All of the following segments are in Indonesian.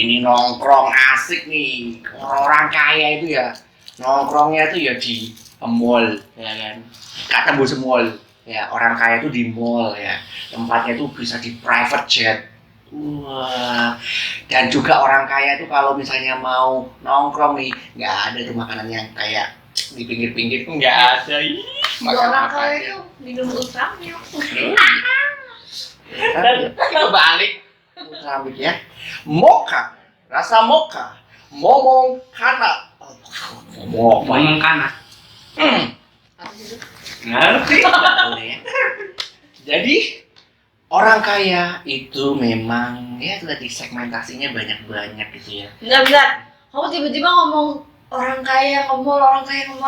ini nongkrong asik nih. Orang kaya itu ya nongkrongnya itu ya di mall, ya kan. Gak tembus mall. Ya, orang kaya itu di mall ya. Tempatnya itu bisa di private jet. Wah. Dan juga orang kaya itu kalau misalnya mau nongkrong nih, nggak ada tuh makanan yang kayak di pinggir-pinggir tuh nggak ada. Orang kaya itu minum ultramilk. Kebalik. Ultramilk ya. Mocha, rasa mocha. Momong kana. Ngomong kanan. Ngerti? Jadi orang kaya itu memang ya tadi segmentasinya banyak gitu ya. Bentar. Kamu tiba-tiba ngomong orang kaya ke mall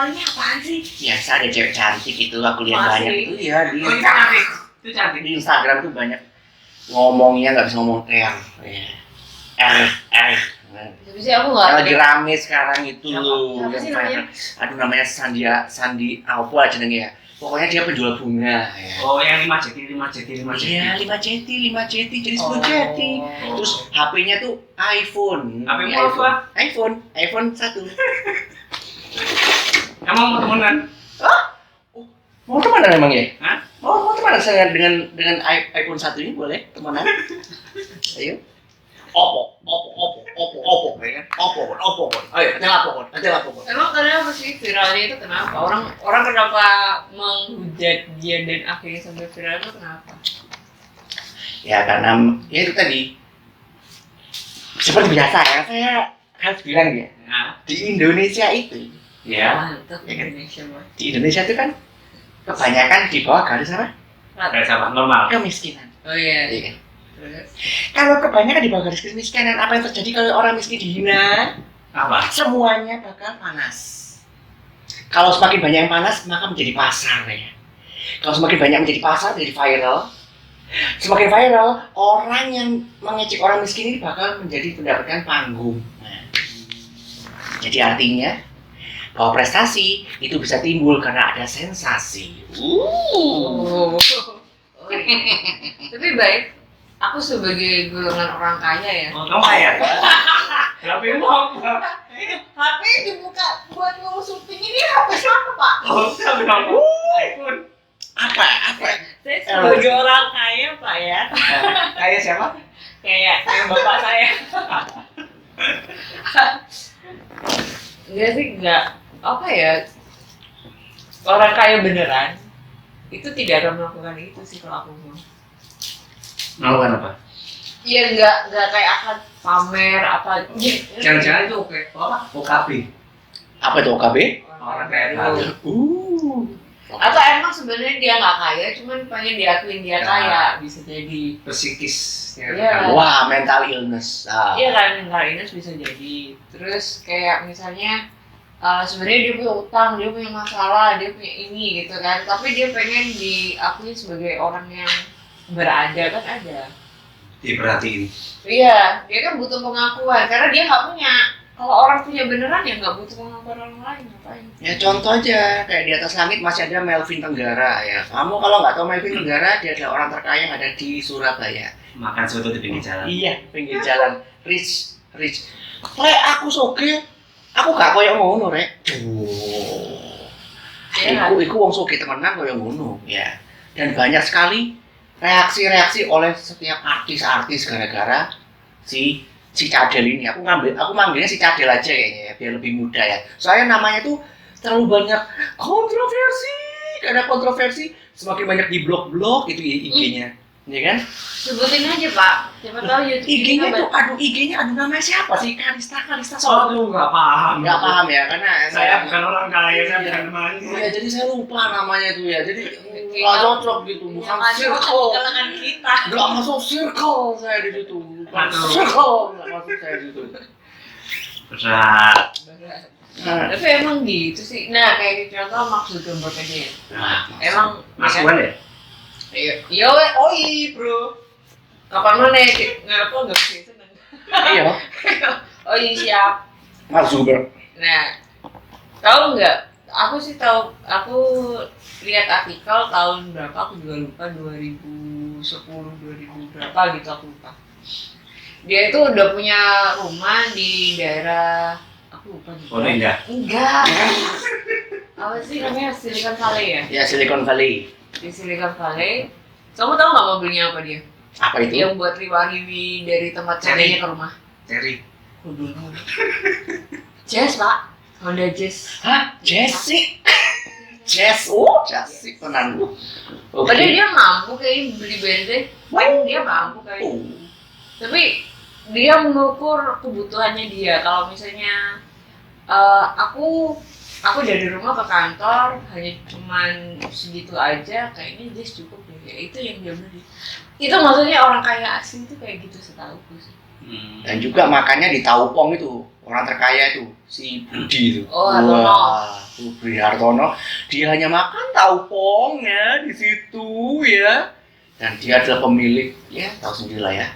ini apaan sih? Biasa ada cewek cantik itu aku lihat Masih. banyak itu ya di Oh, cantik. Itu cantik. di Instagram tuh banyak ngomongnya nggak bisa ngomong R ya. Tapi sih aku nggak. Yang lagi rame sekarang itu Siapa yang sih namanya? aduh namanya Sandi apa aja ya. Pokoknya dia penjual bunga ya. Oh, yang 5 jeti. Iya, 5 jeti jadi 10 jeti. Terus HP-nya tuh iPhone. HP-mu Ya, apa? iPhone 1. Emang mau temenan? Mau temenan emang ya? Hah? Mau temenan saya dengan iPhone 1 ini boleh temenan? Ayo. Oppo, ya kan? Oppo. Ayo, telepon. Emang kenapa sih viralnya itu kenapa? Orang kenapa menghujat dia dan akhirnya sampai viral itu kenapa? Ya karena ya itu tadi seperti biasa ya saya harus bilang ya Nah, di Indonesia itu ya Mantap ya kan? Indonesia banget. Di Indonesia itu kan kebanyakan di bawah garis apa? kayak sahabat normal. Kemiskinan. Oh iya. Iya kan? Terus? Kalau kebanyakan di bawah garis kemiskinan, apa yang terjadi kalau orang miskin dihina? Apa? Semuanya bakal panas. Kalau semakin banyak yang panas, maka menjadi pasar ya. Kalau semakin banyak menjadi pasar, menjadi viral. Semakin viral, orang yang mengejek orang miskin ini bakal mendapatkan panggung. Nah, jadi artinya bahwa prestasi itu bisa timbul karena ada sensasi. Oh iya. Tapi baik, aku sebagai golongan orang kaya ya. Oh, kamu kaya? Berapa yang mau? HP dibuka buat ngurus suping ini HP siapa Pak? Oh, siapa kamu? iPhone. Apa? Saya sebagai orang kaya Pak ya. Kayak siapa? Kayak bapak saya. Enggak sih, enggak. Apa ya? Orang kaya beneran itu tidak akan melakukan itu sih kalau aku mau. Melakukan apa? Iya enggak kayak akan pamer apa gitu. Jangan-jangan itu oke. Apa? OKB. Apa itu OKB? Orang kaya Aduh. tahu. Atau emang sebenarnya dia nggak kaya, cuman pengen diakuin dia Ya. kaya, bisa jadi. Psikis. Iya. Wah, mental illness. Iya kan, mental illness bisa jadi. Terus kayak misalnya sebenarnya dia punya utang, dia punya masalah, dia punya ini gitu kan. Tapi dia pengen diakui sebagai orang yang berada kan ada. Diperhatiin. Iya, dia kan butuh pengakuan karena dia nggak punya. Kalau orang punya beneran ya nggak butuh pengakuan orang lain, ngapain? Ya contoh aja, kayak di atas langit masih ada Melvin Tenggara ya. Kamu kalau nggak tahu Melvin Tenggara, dia adalah orang terkaya yang ada di Surabaya. Makan soto di pinggir jalan. Iya, pinggir jalan. Rich. Lek aku soge, aku gak koyo ngono rek. Iya kan? Iku wong soge temenan koyo ngono ya. Dan banyak sekali reaksi oleh setiap artis gara-gara si Cadel ini. Aku manggilnya si Cadel aja kayaknya ya, biar lebih mudah ya. Soalnya namanya tuh terlalu banyak kontroversi. Karena kontroversi semakin banyak di blog-blog itu IG-nya. Ya kan? Sebutin aja Pak, siapa tahu YouTube IG-nya kita tuh IG-nya namanya siapa sih? Kalista Oh, lu nggak paham. Nggak paham ya, karena Saya bukan orang kaya, saya bukan temannya. ya, jadi saya lupa namanya itu ya. Jadi nggak cocok gitu, bukan circle. kalangan kita. Nggak masuk circle saya di situ. Bukan Aduh. circle nggak masuk saya di situ. Berat. Nah, Tapi emang gitu sih. Nah, kayak contoh Mark Zuckerberg aja ya. nah, Emang Mas ya, Wan ya? Iya, oi bro. Kapan mana ngapa nggak bisa seneng? iya, Oh iya siap. Mark Zuckerberg. Nah, tahu nggak? Aku sih tahu. Aku lihat artikel tahun berapa? Aku juga lupa. 2010, 2000 berapa gitu aku lupa. Dia itu udah punya rumah di daerah aku lupa juga. Pondok Indah. Enggak. Apa sih namanya Silicon Valley ya? Ya Silicon Valley. Di Silicon Valley. Kamu tahu nggak mobilnya apa dia? Apa itu? Yang buat riwa-riwi dari tempat kerjanya ke rumah. Cherry. Jazz pak, Honda Jazz. Hah? Jesse? Jazz? Oh, Jesse tenan lu. Oke. Padahal dia mampu kayak beli bensin. Dia mampu kayak. Oh. Tapi dia mengukur kebutuhannya dia. Kalau misalnya aku dari rumah ke kantor hanya cuman segitu aja, kayaknya Jazz cukup deh. Ya, itu yang dia beli. Itu maksudnya orang kaya asing tuh kayak gitu setahuku sih. Dan juga makannya di Taupong itu, orang terkaya itu, si Budi itu. Oh, Hartono. Wah, Budi Hartono, dia hanya makan Taupong ya di situ ya. Dan dia adalah pemilik, ya tahu sendiri lah ya,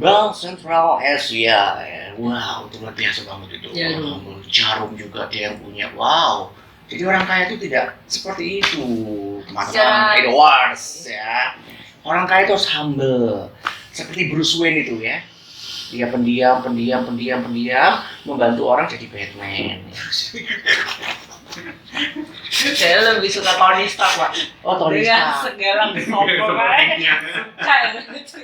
Bank Sentral Asia. Ya. Wow, itu luar biasa banget itu. Jarum. Jarum juga dia yang punya. Wow. Jadi orang kaya itu tidak seperti itu, teman-teman Secara- Edwards ya. Orang kaya itu harus humble, seperti Bruce Wayne itu ya. Dia pendiam, membantu orang jadi Batman. Saya lebih suka Tony Stark pak. Oh, Tony Dengan Stark. segala kesombongannya. Kayak gitu.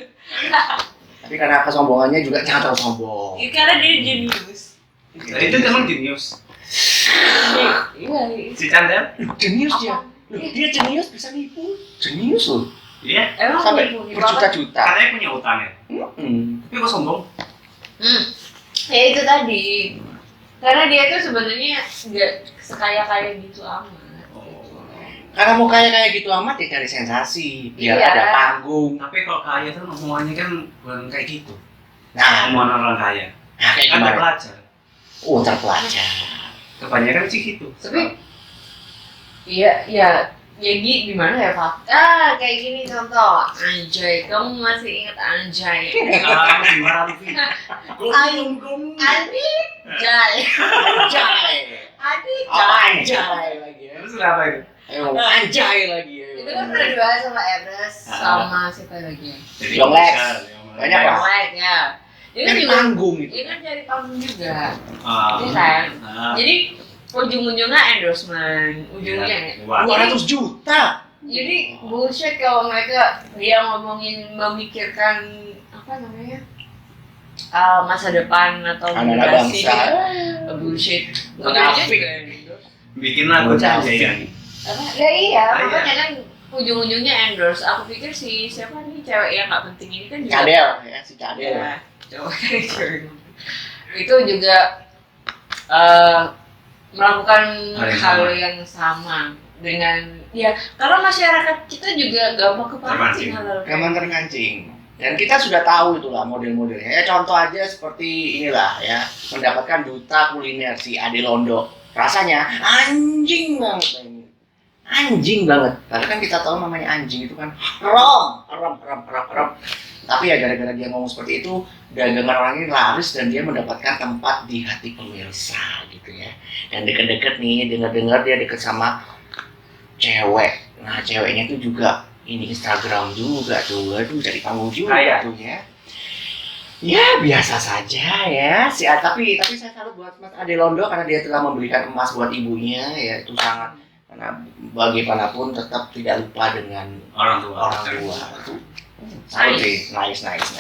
Tapi karena kesombongannya juga jangan terlalu sombong. Ya, karena dia jenius. Itu emang jenius. Iya. Si Chandra? Jenius dia. Loh, dia jenius bisa nipu. Jenius loh. Iya. Emang Sampai nipu berjuta-juta. Katanya punya utang ya. Hmm. Tapi kok sombong? Ya itu tadi. Karena dia tuh sebenarnya nggak sekaya-kaya gitu amat. Karena mau kaya gitu amat ya cari sensasi, biar Iya. ada panggung. Tapi kalau kaya tuh omongannya kan bukan kayak gitu. Nah, Omongan orang kaya. kayak Kan gimana? terpelajar. Oh, terpelajar. Kebanyakan sih gitu. Tapi ya gimana ya Pak? Kayak gini contoh, Anjay, kamu masih ingat Anjay? Kalau masih marah sih. Andi Jai, Anjay. Andi Oh, Jai. anjay lagi ya. Terus kenapa itu? Ayo, anjay lagi ya. Itu kan pernah dibahas sama Everest sama siapa lagi? Jadi Long legs. bisa, Banyak, Pak. Yang ya. Ini kan Cari juga, panggung itu. ini kan cari panggung juga. Ah. Iya kan? Ah. Jadi ujung-ujungnya endorsement, ujungnya. Wah. 200 juta. Jadi bullshit kalau mereka dia ngomongin memikirkan apa namanya masa depan atau Anak-anak generasi. bangsa. Bullshit. Munafik. Bikin lagu Munafik. aja ya. Apa? Ya iya, Ah, makanya kan ujung-ujungnya endorse. Aku pikir siapa nih cewek yang nggak penting ini kan juga. Cadel ya, si Cadel. Ya, coba cewek. Itu juga melakukan hal yang sama dengan ya karena masyarakat kita juga gampang kepancing Terpancing. hal-hal kayak Gampang terkancing. Dan kita sudah tahu itulah model-modelnya. Ya contoh aja seperti inilah ya, mendapatkan duta kuliner si Ade Londo. Rasanya anjing banget ini. Anjing banget. Karena kan kita tahu namanya anjing itu kan rom. Tapi ya gara-gara dia ngomong seperti itu, dagangan orang ini laris dan dia mendapatkan tempat di hati pemirsa gitu ya. Dan deket-deket nih, dengar-dengar dia deket sama cewek. Nah ceweknya itu juga ini Instagram juga tuh, aduh dari panggung juga Kaya. tuh ya. Ya biasa saja ya, tapi saya salut buat Mas Ade Londo karena dia telah memberikan emas buat ibunya ya itu sangat karena bagaimanapun tetap tidak lupa dengan Orang tua. orang tua. Salut sih, nice. nice.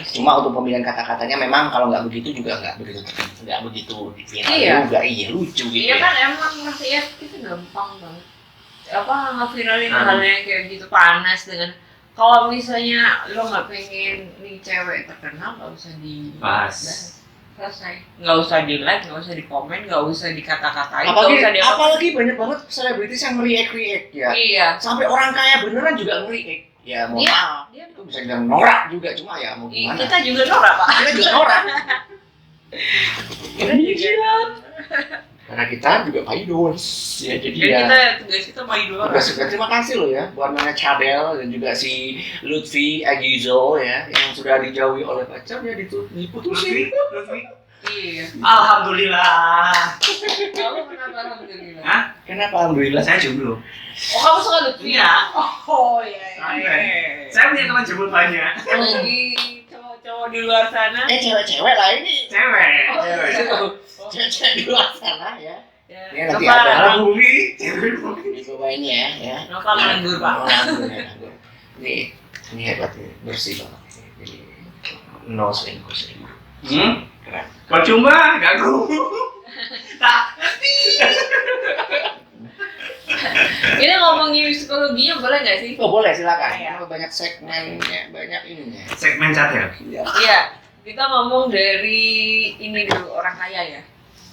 Cuma untuk pemilihan kata-katanya memang kalau nggak begitu juga nggak begitu viral Iya. juga, iya lucu gitu. Iya ya. kan emang rakyat kita gampang banget apa ngeviralin Hmm. hal yang kayak gitu panas dengan kalau misalnya lo nggak pengen nih cewek terkenal nggak usah Bahas. selesai nggak usah di like nggak usah di komen nggak usah dikata-katain nggak usah di Apalagi banyak banget selebritis yang nge-react ya. iya Sampai orang kaya beneran juga nge-react. Ya mau Iya. maaf, Dia- itu bisa bilang norak juga cuma ya mau gimana. kita juga norak pak Kita juga norak. kita juga Karena kita juga idols ya jadi dan ya. kita tugas kita main dua Terima kasih loh ya buat Nana Cadel dan juga si Lutfi Agizo ya yang sudah dijauhi oleh pacarnya diputusin. iya Alhamdulillah. kamu kenapa alhamdulillah Hah? Kenapa alhamdulillah? Saya jomblo. oh kamu suka Lutfi Iya. oh iya Santai. Saya punya teman jomblo banyak. lagi cowok cowok-cowok di luar sana. Cewek-cewek lah ini. Cewek. Cewek-cewek di luar sana ya. Ya. Ini nanti Nova, ada Bumi. Cewek bumi. dicoba ini ya. Nova nganggur, Pak. Nganggur ya, nganggur. Ini hebat nih, bersih banget. Jadi no selingkuh. Keren. Percuma, ganggu. Tak. Ini ngomongin psikologinya boleh nggak sih? Oh boleh silakan. Iya. Banyak segmennya, banyak ininya. Segmen cadel. Iya, kita ngomong dari ini dulu, orang kaya ya.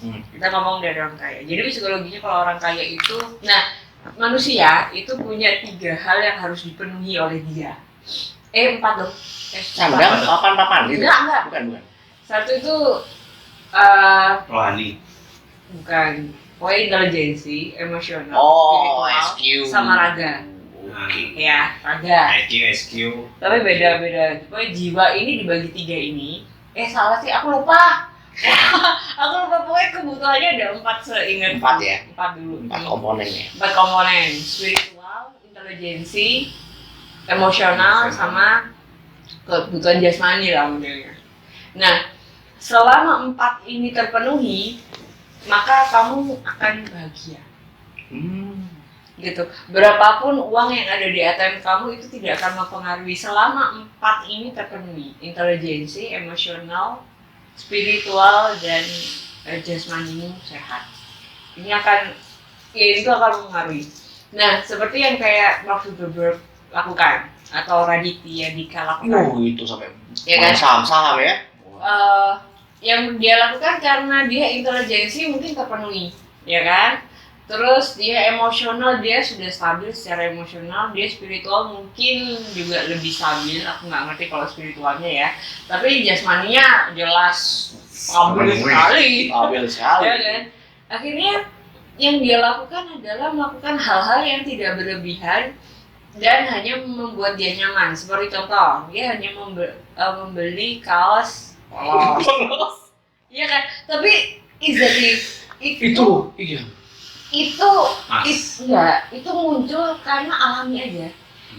Kita ngomong dari orang kaya. Jadi psikologinya kalau orang kaya itu, nah manusia itu punya 3 hal yang harus dipenuhi oleh dia. 4 dong. Sandang, papan gitu. Enggak. Bukan. Satu itu Rohani. bukan. Pokoknya intelijensi, emosional, Oh, spiritual, SQ. sama raga. Oke. Ya, raga. SQ. Tapi beda-beda. Pokoknya jiwa ini dibagi 3 ini. Salah sih, aku lupa. Aku lupa, pokoknya kebutuhannya ada 4 seingat. 4 ya? 4 dulu. 4 komponennya. 4 komponen. Spiritual, intelijensi, emosional, sama kebutuhan jasmani lah modelnya. Nah, selama 4 ini terpenuhi, maka kamu akan bahagia. Gitu. Berapapun uang yang ada di ATM kamu itu tidak akan mempengaruhi selama 4 ini terpenuhi. Intelijensi, emosional, spiritual, dan jasmanimu sehat. Ini akan, ya itu akan mempengaruhi. Nah, seperti yang kayak Mark Zuckerberg lakukan atau Raditya Dika lakukan. Itu sampai Ya kan? saham-saham ya. Yang dia lakukan karena dia intelijensi mungkin terpenuhi, ya kan? Terus dia emosional, dia sudah stabil secara emosional, dia spiritual mungkin juga lebih stabil. Aku nggak ngerti kalau spiritualnya ya, tapi jasmaninya jelas stabil sekali. Stabil sekali. Ya kan? Akhirnya yang dia lakukan adalah melakukan hal-hal yang tidak berlebihan dan hanya membuat dia nyaman. Seperti contoh, dia hanya membeli kaos polos. Iya kan? Tapi exactly Itu, iya. itu muncul karena alami aja.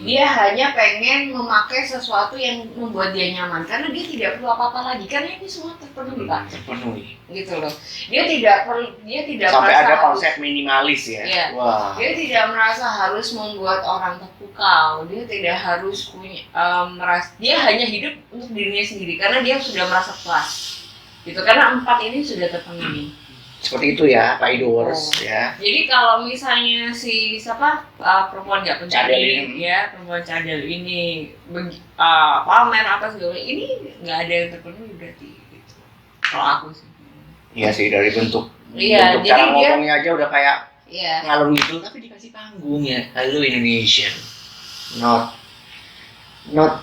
Dia hanya pengen memakai sesuatu yang membuat dia nyaman karena dia tidak perlu apa-apa lagi karena ini semua terpenuhi, Pak. Terpenuhi. Gitu loh. Dia tidak Sampai merasa ada harus- konsep minimalis ya. Iya. Wah. Dia tidak merasa harus membuat orang terpukau. Dia tidak harus punya dia hanya hidup untuk dirinya sendiri karena dia sudah merasa puas. Gitu karena 4 ini sudah terpenuhi. Seperti itu ya, Pak Idors ya. Jadi kalau misalnya si perempuan nggak Cadel pencari ini. ya, perempuan cadel ini pamer apa segala ini nggak ada yang terpenuhi berarti gitu. Kalau aku sih. Iya sih, dari bentuk Iya, bentuk jadi cara dia- ngomongnya aja udah kayak Iya. ngalur gitu, tapi dikasih panggung ya. Halo Indonesia. Not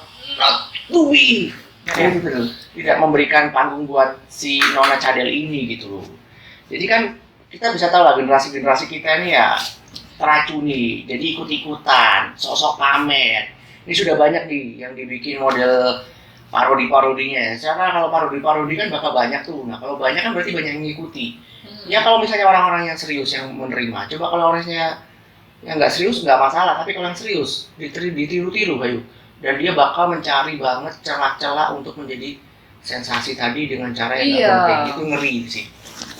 to be. Ya. Gitu loh. Tidak memberikan panggung buat si Nona Cadel ini gitu loh. Jadi kan kita bisa tahu lah generasi kita ini ya teracuni, jadi ikut-ikutan, sosok pamer. Ini sudah banyak nih yang dibikin model parodi-parodinya ya. Secara kalau parodi-parodi kan bakal banyak tuh. Nah kalau banyak kan berarti banyak yang mengikuti. Ya kalau misalnya orang-orang yang serius yang menerima, coba kalau orangnya yang nggak serius nggak masalah, tapi kalau yang serius ditiru-tiru Bayu. Dan dia bakal mencari banget celah-celah untuk menjadi sensasi tadi dengan cara yang nggak Iya. penting. Itu ngeri sih.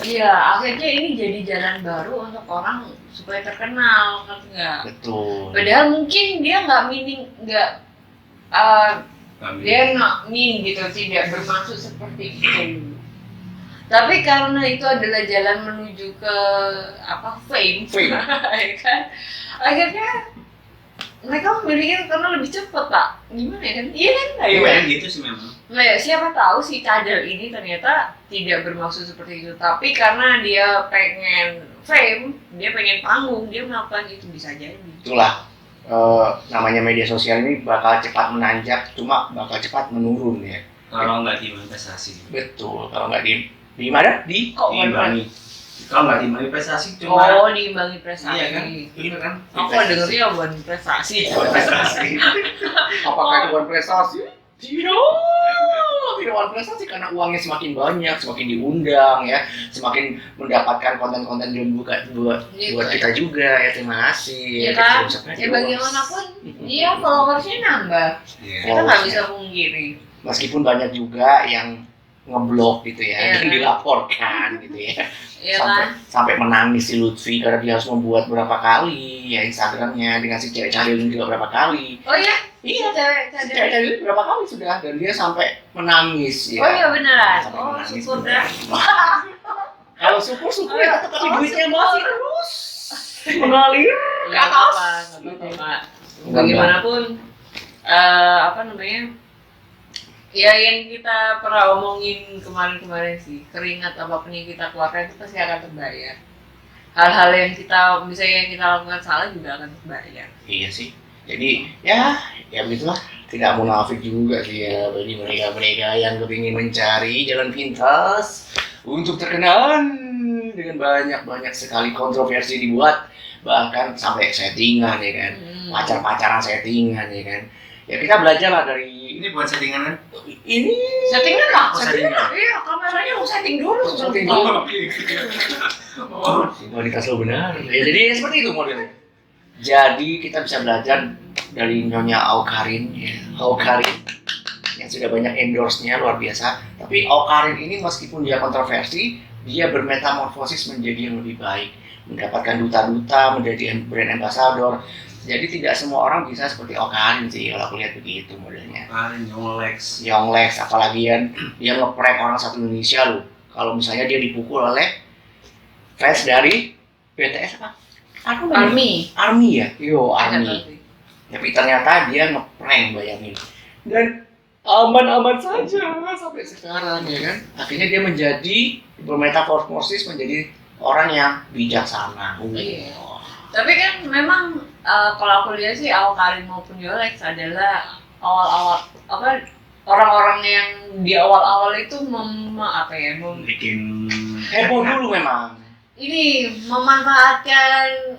Iya, akhirnya ini jadi jalan baru untuk orang supaya terkenal, kan nggak? Betul. Padahal mungkin dia nggak dia nggak gitu, tidak bermaksud seperti itu. Tapi karena itu adalah jalan menuju ke fame, Fame. ya kan? Akhirnya mereka memilihnya karena lebih cepat, Pak. Gimana ya kan? Iya kan? Ayo. Iya gitu sih memang. Nah, ya, siapa tahu si cadel ini ternyata tidak bermaksud seperti itu, tapi karena dia pengen fame, dia pengen panggung, dia melakukan itu bisa jadi. Itulah namanya media sosial ini bakal cepat menanjak, cuma bakal cepat menurun ya. Kalau nggak dimanifestasi. Betul. Kalau nggak di mana? Di Kok Diimbangi. Kalau nggak dimanifestasi cuma. Oh, diimbangi prestasi. Iya kan? Itu kan. Aku dengernya buat prestasi. Investasi. Apakah itu bukan prestasi? Tidak bukan prestasi karena uangnya semakin banyak, semakin diundang ya, semakin mendapatkan konten-konten yang buat kita juga ya. Terima kasih. Iya kan? Ya bagaimanapun dia followersnya nambah. Iya. Kita nggak bisa pungkiri. Meskipun banyak juga yang ngeblok gitu ya, Iya dan kan? dilaporkan gitu ya. Iya sampai kan? sampai menangis si Lutfi karena dia harus membuat berapa kali ya Instagramnya dengan si cewek cadel juga berapa kali. Oh iya? Iya, Cewek si cewek cadel berapa kali sudah dan dia sampai menangis ya. Oh iya beneran? Sampai Oh menangis. syukur dah. Kalau syukur ya tetap Oh, duitnya syukur. masih terus mengalir ke Nggak atas. apa-apa, nggak apa-apa. Bagaimanapun, apa namanya? Ya yang kita pernah omongin kemarin-kemarin sih, keringat apapun yang kita keluarkan itu pasti akan terbayar. Hal-hal yang kita, misalnya yang kita lakukan salah juga akan terbayar. Iya sih. Jadi ya begitulah. Tidak munafik juga sih ya bagi mereka-mereka yang kepingin mencari jalan pintas untuk terkenal dengan banyak sekali kontroversi dibuat, bahkan sampai settingan ya kan, pacar-pacaran settingan ya kan. Ya kita belajar lah dari Ini buat settingan kan? ini. Settingan lah, Oh, settingan. Iya, kameranya mau setting dulu. Setting sebelum- dulu. Oke. Oh, wanita selalu benar. Ya, jadi seperti itu modelnya. Jadi kita bisa belajar dari Nyonya Awkarin ya. Awkarin yang sudah banyak endorse-nya luar biasa. Tapi Awkarin ini meskipun dia kontroversi, dia bermetamorfosis menjadi yang lebih baik, mendapatkan duta-duta, menjadi brand ambassador. Jadi tidak semua orang bisa seperti Awkarin sih kalau aku lihat begitu modelnya. Paling Yonglex. Yonglex apalagi kan dia ngeprank orang satu Indonesia loh. Kalau misalnya dia dipukul oleh fans dari BTS apa? Army ya? Yo, Army. Tapi ternyata dia ngeprank, bayangin. Dan aman-aman saja sampai sekarang ya kan. Akhirnya dia menjadi bermetamorfosis menjadi orang yang bijaksana. Iya. Tapi kan memang kalau aku lihat sih Awkarin maupun Yolex adalah awal-awal apa orang-orang yang di awal-awal itu Bikin Heboh dulu memang. ini memanfaatkan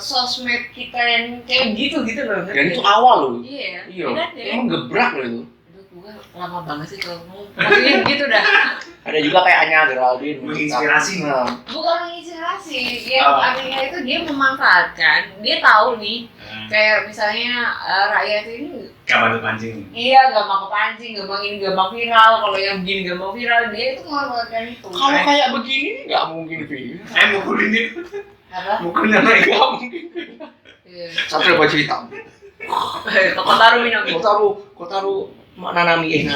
sosmed kita yang kayak gitu loh. Dan itu awal loh. Iya. Iya. Kan, ya? Emang gebrak loh itu. Aduh, gue lama banget sih kalau ngomong. Maksudnya gitu dah. Ada juga kayak Anya Geraldine. Menginspirasi. Nah, Bukan menginspirasi, yang Oh. artinya itu dia memanfaatkan, dia tahu nih, kayak misalnya rakyat ini kabar pancing. iya gampang kepancing, gampang viral, kalau yang begini gampang viral, dia itu memanfaatkan itu. kalau kayak begini nggak mungkin Vi. Mukulin itu. Apa? Mukulin anak itu. Nggak mungkin. Iya. Satu baju hitam. Kok taruh minum. Kau taruh nanami.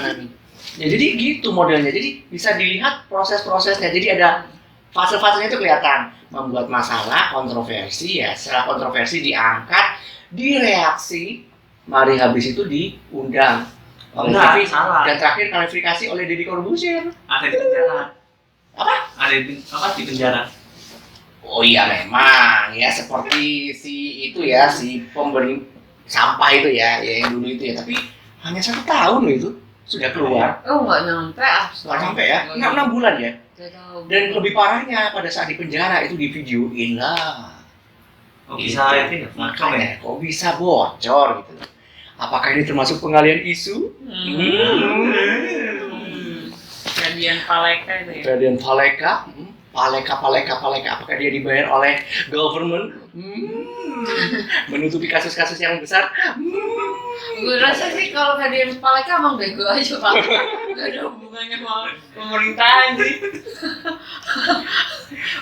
Ya jadi gitu modelnya. Jadi bisa dilihat proses-prosesnya. Jadi ada fase-fasenya itu kelihatan. Membuat masalah, kontroversi ya. Setelah kontroversi diangkat, direaksi. Mari habis itu diundang oleh Enggak, TV. salah. Dan terakhir klarifikasi oleh Deddy Corbuzier. Ada di penjara. Apa? Ada di penjara. Oh iya memang ya seperti si itu ya si pemberi sampah itu ya yang dulu itu ya. Tapi hanya 1 tahun loh itu sudah keluar. Oh nggak nyampe Nggak sampai ya, 6 bulan ya. Nggak tahu. Dan lebih parahnya pada saat di penjara itu divideoin lah. Oh bisa itu ya? Makanya kok bisa bocor gitu. Apakah ini termasuk pengalian isu? Jadian Paleka itu ya. Radian Paleka? Paleka. Apakah dia dibayar oleh government? Menutupi kasus-kasus yang besar? Gue rasa sih kalau Jadian Paleka emang bego aja Pak. Gak ada hubungannya sama pemerintahan sih.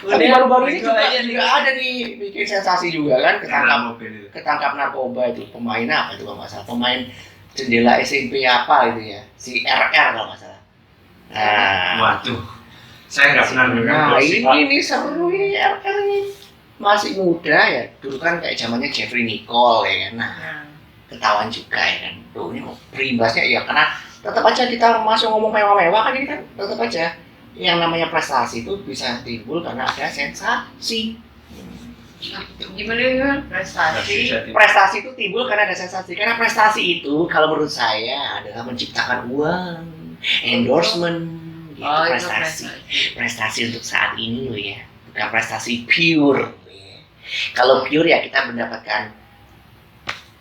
Tapi baru-baru ini bego juga, aja sih. ada nih bikin sensasi juga kan Dalam mobil itu. ketangkap narkoba itu pemain apa itu kalau nggak salah pemain jendela SMP apa itu ya si RR kalau nggak salah. Nah, Waduh. Saya nggak pernah dengar nah gosip, Pak. ini seru ini RR ini masih muda ya dulu kan kayak zamannya Jeffrey Nicole ya kan. Nah ketahuan juga ya kan. Tuh ini mau berimbasnya ya karena tetap aja kita masuk ngomong mewah-mewah kan ini kan tetap aja yang namanya prestasi itu bisa timbul karena ada sensasi. Gimana prestasi? Prestasi itu timbul karena ada sensasi. Karena prestasi itu kalau menurut saya adalah menciptakan uang, endorsement, gitu Oh, itu prestasi. Prestasi untuk saat ini loh ya, bukan prestasi pure. Ya. Kalau pure ya kita mendapatkan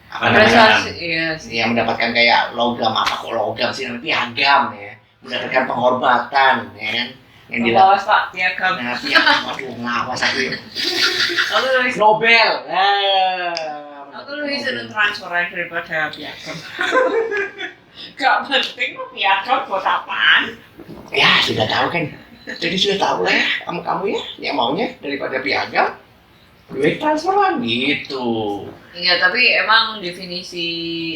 apa namanya? Prestasi, iya sih. Ya mendapatkan kayak logam apa kok logam sih namanya piagam ya, mendapatkan penghormatan ya kan. Yang dilakukan. Bawas Pak Piagam. Nah, piagam, waduh ngawas aku ya. Aku lebih Nobel. aku lebih seneng transferan daripada Piagam. Gak penting kok piagam buat apaan? Ya sudah tahu kan. Jadi sudah tahu lah ya kamu ya yang maunya daripada piagam duit transferan gitu. Iya, tapi emang definisi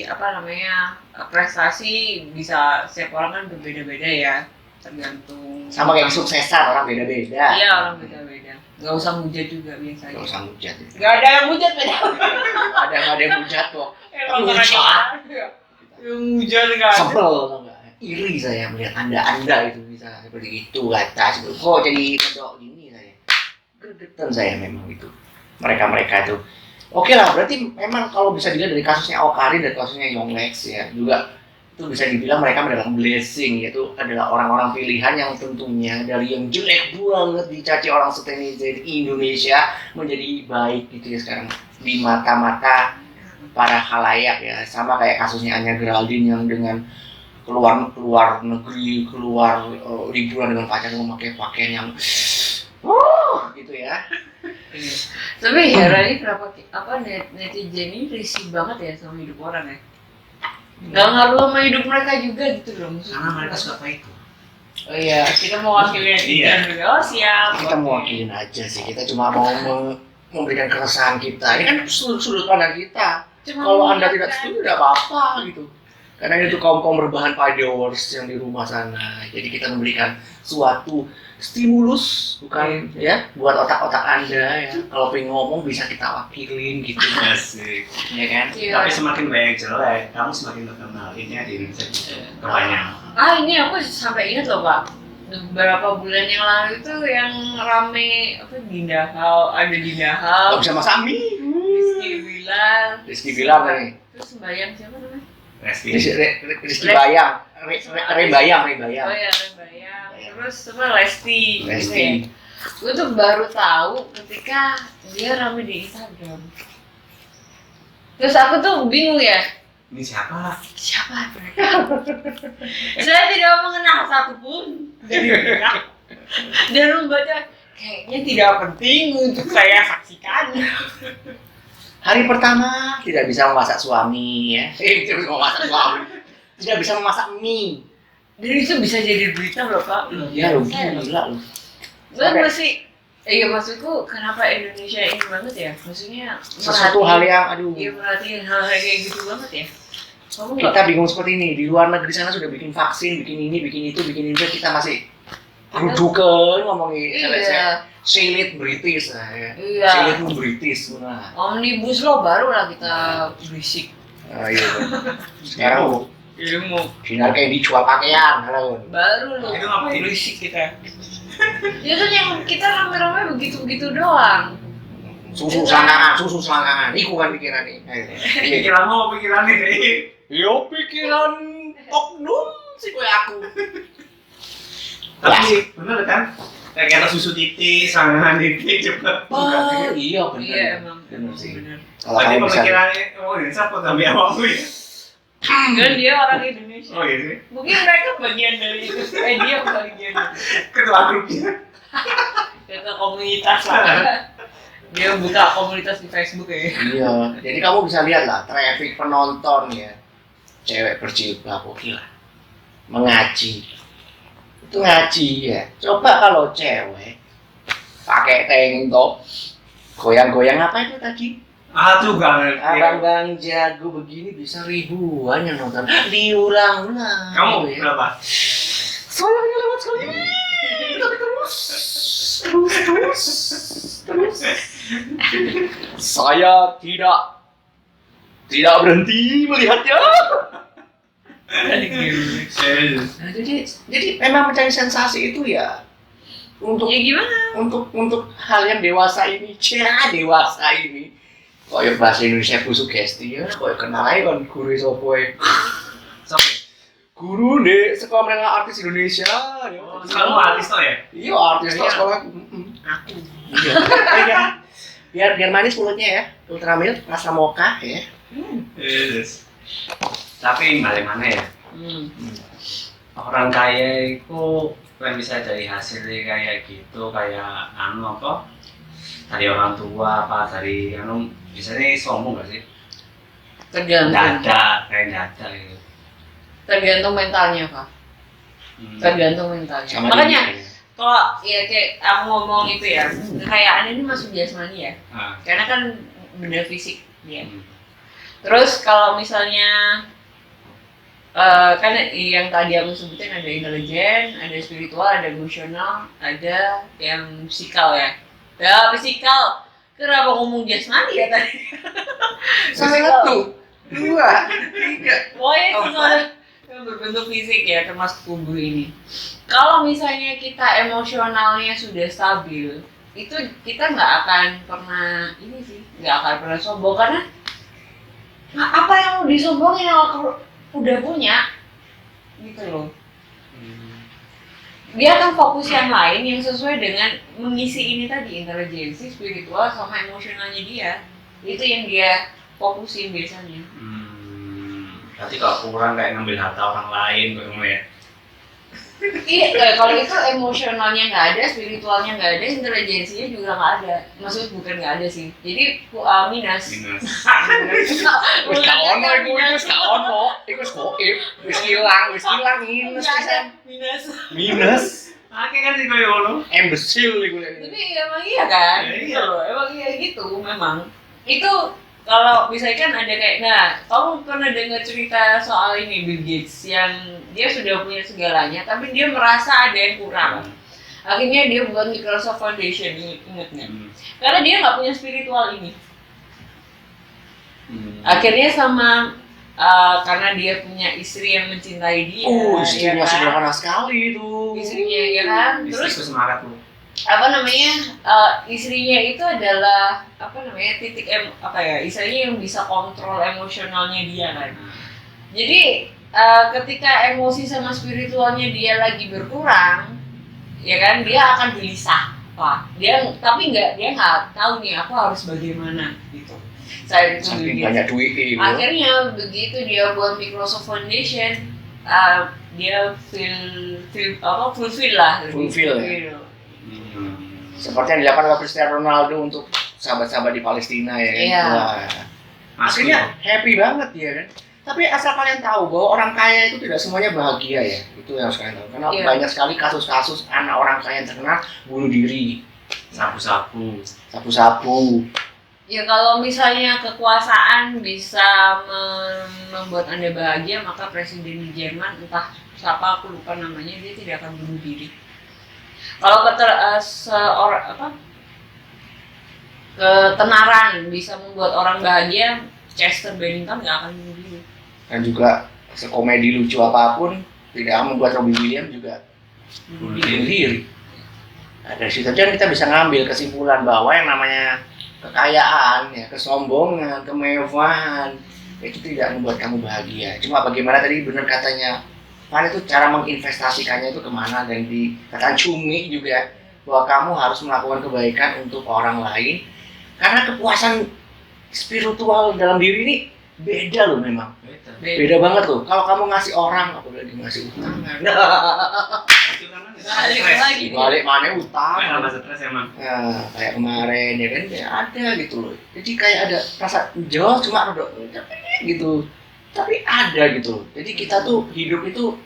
apa namanya prestasi bisa setiap orang kan berbeda-beda ya, tergantung. Sama kayak suksesan orang beda-beda. Iya, orang beda-beda. Gak usah hujat juga biasanya. Gak usah hujat. Gak ada yang hujat beda. Ada yang hujat kok. Emang Hujat. yang hujat nggak ada. Sebel tau nggak? Iri saya melihat anda itu bisa seperti itu kata kok jadi kedok gini saya. Gregetan saya memang itu. Mereka itu. Oke lah, berarti memang kalau bisa dilihat dari kasusnya Awkarin dan kasusnya Yonglex ya juga itu bisa dibilang mereka mendapat blessing, yaitu adalah orang-orang pilihan yang tentunya dari yang jelek banget dicaci orang netizen Indonesia menjadi baik gitu ya sekarang di mata-mata para khalayak ya, sama kayak kasusnya Anya Geraldine yang dengan keluar negeri, keluar liburan dengan pacarnya memakai pakaian yang gitu ya. Tapi herannya kenapa netizen ini risih banget ya sama hidup orang ya? Gak ngaruh sama hidup mereka juga gitu loh. Karena mereka suka apa itu. Oh iya, kita mau wakilin netizen juga. Oh siap. Kita mau wakilin aja sih, kita cuma mau memberikan keresahan kita. Ini kan sudut pandang kita. Kalau anda tidak setuju tidak apa-apa gitu. Karena itu kaum rebahan followers yang di rumah sana. Jadi kita memberikan suatu stimulus bukan ya buat otak-otak anda ya. Kalau pengen ngomong bisa kita wakilin gitu. Asik. Ya kan? Iya. Tapi semakin banyak jelek, kamu semakin terkenal. Ini di Indonesia juga kebanyakan. Ini aku sampai ingat loh Pak. Beberapa bulan yang lalu itu yang rame apa ada Dindahal. Gak bisa masak mie. Rizky Bilar nih. Terus Bayang siapa namanya? Rizky Bayang. Rebayang. Oh ya, Bayang. Terus sama Lesti. Gitu ya. Gue tuh baru tahu ketika dia rame di Instagram. Terus aku tuh bingung ya. Ini siapa? Siapa mereka? Saya tidak mengenal satupun dari mereka. Dan membaca kayaknya tidak penting untuk saya saksikan. Hari pertama tidak bisa memasak suami ya. Tidak bisa memasak suami. Tidak bisa memasak mie. Dan itu bisa jadi berita loh Pak. Ya lu gila lu. Gue masih, iya maksudku kenapa Indonesia ini banget ya? Maksudnya Sesuatu hal yang aduh. Iya merhatiin hal kayak gitu banget ya. Kamu Kita bingung seperti ini. Di luar negeri sana sudah bikin vaksin, bikin ini, bikin itu, kita masih gerudukan ngomongin Silit British lah ya. Iya. Silit British nah. Omnibus Law baru lah kita berisik. Iya. Sekarang Ilmu sinar kayak dijual pakaian, halo. baru loh. Itu ngapain? Berisik kita. Ya kan yang kita rame-rame begitu-begitu doang. Susu selangkangan. Iku kan pikiran nih. Pikiranmu apa pikiran ini? Yo pikiran oknum sih kayak aku. Tapi bener kan? Kayak kata susu titik, sangan titik cepet. Iya Iya benar. emang. Bener sih. Bener. Kalau Berarti kamu bisa pemikirannya, oh ini siapa tapi apa ya? Dan dia orang Indonesia. Oh iya sih. Mungkin mereka bagian dari itu. Dia bagian Ketua grupnya. dari komunitas lah. Dia buka komunitas di Facebook ya. Iya, jadi kamu bisa lihat lah traffic penonton ya. Cewek berjilbab oke lah. Mengaji. Itu ngaji ya. Coba kalau cewek pakai tank top goyang-goyang apa itu tadi? Tuh gak ngerti. Abang-abang jago begini bisa ribuan yang nonton. Diulang-ulang. Kamu gitu ya. berapa? Sayangnya lewat sekali. Tapi terus. Saya tidak berhenti melihatnya. Nah, jadi memang mencari sensasi itu ya untuk Ya gimana? untuk hal yang dewasa ini, dewasa ini. Koyo bahasa Indonesia ku sugesti ya, koyo kenal ae kon guru sopo e. Sopo? Guru nih sekolah menengah artis Indonesia. Oh, kamu artis toh ya? Iya, artis Iya. sekolah. Aku. Iya. Biar manis mulutnya ya. Ultramilk rasa mocha ya. Yes. Tapi bagaimana ya? Hmm. Orang kaya itu kan bisa dari hasilnya kayak gitu, kayak apa? Dari orang tua apa dari biasanya sombong gak sih? Tergantung. Dada, kayak dada gitu. Tergantung mentalnya Pak. Tergantung mentalnya. Sama Makanya diri. kalau ya kayak aku ngomong itu ya, kekayaan ini masuk jasmani ya. Karena kan benda fisik dia. Terus kalau misalnya kan yang tadi aku sebutin ada intelijen, ada spiritual, ada emosional, ada yang fisikal ya. Ya fisikal. Kenapa ngomong jasmani ya tadi? Fisikal. 1, 2, 3. Pokoknya sesuatu yang berbentuk fisik ya, termasuk tubuh ini. Kalau misalnya kita emosionalnya sudah stabil, itu kita nggak akan pernah ini sih, nggak akan pernah sombong karena apa yang mau disombongin kalau aku udah punya, gitu loh. Dia akan fokus yang lain yang sesuai dengan mengisi ini tadi, intelijensi, spiritual, sama emosionalnya dia. Itu yang dia fokusin biasanya. Berarti kalau kurang kayak ngambil harta orang lain kamu ya. Iya, kalau itu emosionalnya nggak ada, spiritualnya nggak ada, intelijensinya juga nggak ada. Maksudnya bukan nggak ada sih. Jadi minus. Wis gak ono iku, wis gak ono. Iku wis goib, wis ilang minus pisan. Minus. Oke kan sih kayak ngono. Embesil iku. Tapi emang iya kan? Iya. Gitu loh, emang iya gitu memang. Itu kalau misalkan ada kayak, nah, kamu pernah dengar cerita soal ini Bill Gates yang dia sudah punya segalanya, tapi dia merasa ada yang kurang. Akhirnya dia buat Microsoft Foundation, ingat nggak? Karena dia nggak punya spiritual ini. Akhirnya sama karena dia punya istri yang mencintai dia. Istrinya ya kan? sederhana sekali itu. Istrinya ya kan. Terus Terus semangat lu. apa namanya istrinya itu adalah apa namanya titik istilahnya yang bisa kontrol emosionalnya dia kan. Jadi ketika emosi sama spiritualnya dia lagi berkurang, ya kan dia akan gelisah. Dia nggak tahu nih aku harus bagaimana gitu. Saya itu Saking begitu. banyak duit. Akhirnya begitu dia buat Microsoft Foundation, dia fulfill lah. Fulfill, ya? Seperti yang dilakukan oleh Cristiano Ronaldo untuk sahabat-sahabat di Palestina ya kan. Iya. Wah. Akhirnya happy banget ya kan. Tapi asal kalian tahu bahwa orang kaya itu tidak semuanya bahagia ya. Itu yang harus kalian tahu. Karena Iya. banyak sekali kasus-kasus anak orang kaya yang terkenal bunuh diri, Sapu-sapu. sapu-sapu. Ya kalau misalnya kekuasaan bisa membuat Anda bahagia, maka presiden di Jerman entah siapa aku lupa namanya, dia tidak akan bunuh diri. Kalau ketenaran bisa membuat orang bahagia, Chester Bennington nggak akan bunuh diri. Dan juga sekomedi lucu apapun tidak akan membuat Robin Williams juga Bunuh bunuh diri. diri. Nah, dari situ aja kita bisa ngambil kesimpulan bahwa yang namanya kekayaan, ya, kesombongan, kemewahan itu tidak membuat kamu bahagia. Cuma bagaimana tadi benar katanya Pan itu cara menginvestasikannya itu kemana, dan dikatakan cumi juga bahwa kamu harus melakukan kebaikan untuk orang lain karena kepuasan spiritual dalam diri ini beda loh memang. Beda banget loh. Kalau kamu ngasih orang, apalagi ngasih utang. Balik mana utang. Tambah stres emang. Nah, kayak kemarin ya kan ya ada gitu loh. Jadi kayak ada rasa jauh cuma rodok gitu. Tapi ada gitu loh. Jadi kita tuh hidup itu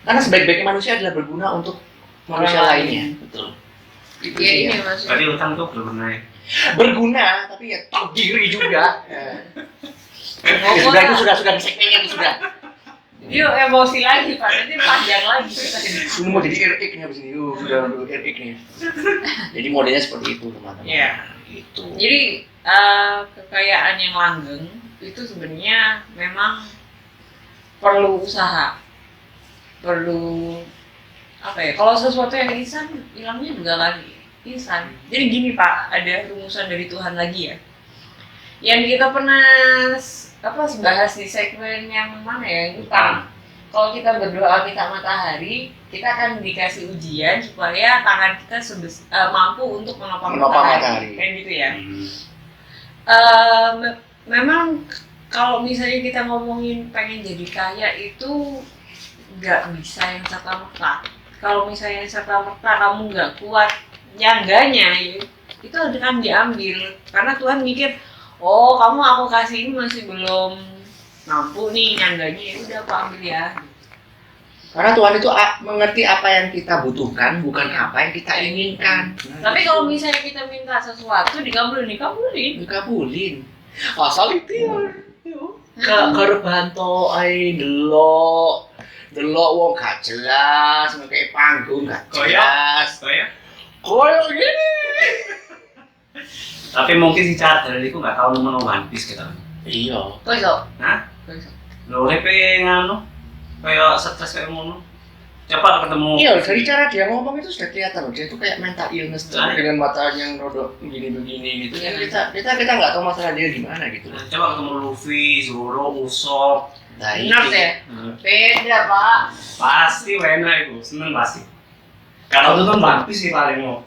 karena sebaik-baiknya manusia adalah berguna untuk manusia Orang lainnya. Betul. Itu Ya sih ini ya. maksudnya. Berarti utang tuh belum pernah ya? Berguna tapi ya tahu diri juga. Ya, sudah itu sudah di segmennya itu sudah. Dia emosi lagi Pak, nanti panjang lagi. Ini mau jadi RX nih abis ini. Sudah RX nih. Jadi modelnya seperti itu teman-teman. Iya. Itu. Jadi kekayaan yang langgeng itu sebenarnya memang perlu usaha, perlu kalau sesuatu yang instan hilangnya juga kan instan. Jadi gini Pak, ada rumusan dari Tuhan lagi ya, yang kita pernah bahas di segmen yang mana ya, utang. Kalau kita berdoa kita matahari, kita akan dikasih ujian supaya tangan kita mampu untuk menopang matahari. Kayak gitu ya. Memang kalau misalnya kita ngomongin pengen jadi kaya itu nggak bisa yang serta-merta. Kalau misalnya serta-merta kamu nggak kuat nyangganya, itu akan diambil karena Tuhan mikir, oh kamu aku kasih ini masih belum mampu nih nyangganya, ya udah Pak ambil ya. Karena Tuhan itu mengerti apa yang kita butuhkan, bukan apa yang kita inginkan. Tapi kalau misalnya kita minta sesuatu dikabulin. Dikabulin. Asal ikhtiar. Karep banto ae delok wong gak jelas, kayak panggung gak jelas. Koyo gini. Tapi mungkin si Cadel itu nggak tahu nomor One Piece kita. Iya. Kok iso? Hah? Kok iso? Lo repe nganu, kayak stres kayak ngono. Coba ketemu. Iya, dari cara dia ngomong itu sudah kelihatan loh, dia itu kayak mental illness tuh, dengan matanya yang rodok begini-begini gitu. Yang kita nggak tahu masalah dia gimana gitu. Coba ketemu Luffy, Zoro, Usopp. Nah, Benar ya? Beda Pak. Pasti enak itu, seneng pasti. Kalau nonton One Piece sih paling mau.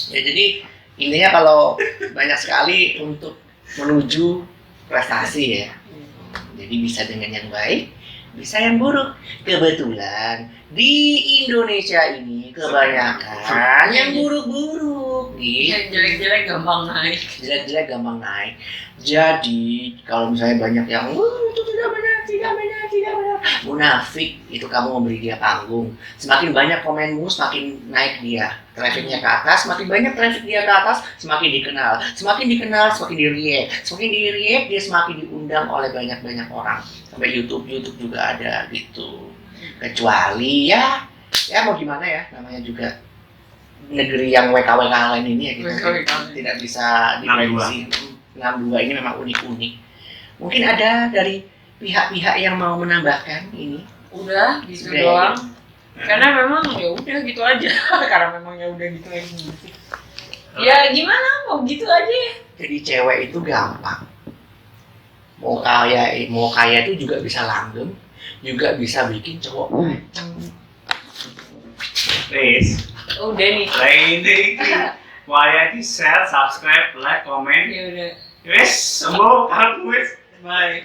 Ya jadi intinya kalau banyak sekali untuk menuju prestasi ya. Jadi bisa dengan yang baik, bisa yang buruk. Kebetulan di Indonesia ini kebanyakan yang buruk-buruk gitu. Yang jelek-jelek gampang naik. Jelek-jelek gampang naik. Jadi kalau misalnya banyak yang itu tidak benar, munafik, itu kamu memberi dia panggung. Semakin banyak komenmu, semakin naik dia. Trafficnya ke atas, semakin banyak traffic dia ke atas, semakin dikenal. Semakin dikenal, semakin di-react. Semakin di-react, dia semakin diundang oleh banyak-banyak orang. Sampai YouTube juga ada gitu. Kecuali ya mau gimana ya, namanya juga negeri yang WKWK lain ini ya gitu. Tidak bisa diprediksi. 62 ini memang unik-unik. Mungkin ada dari pihak-pihak yang mau menambahkan ini. Udah gitu Udah, doang. Karena memang ya udah gitu aja. Karena memang ya udah gitu aja. Ya gimana mau gitu aja. Jadi cewek itu gampang. Mau kaya itu juga bisa langgeng, juga bisa bikin cowok macam. Please. Udah nih. Lady. Why share, subscribe, like, comment. Ya udah. Yes, semua kan wis. Bye.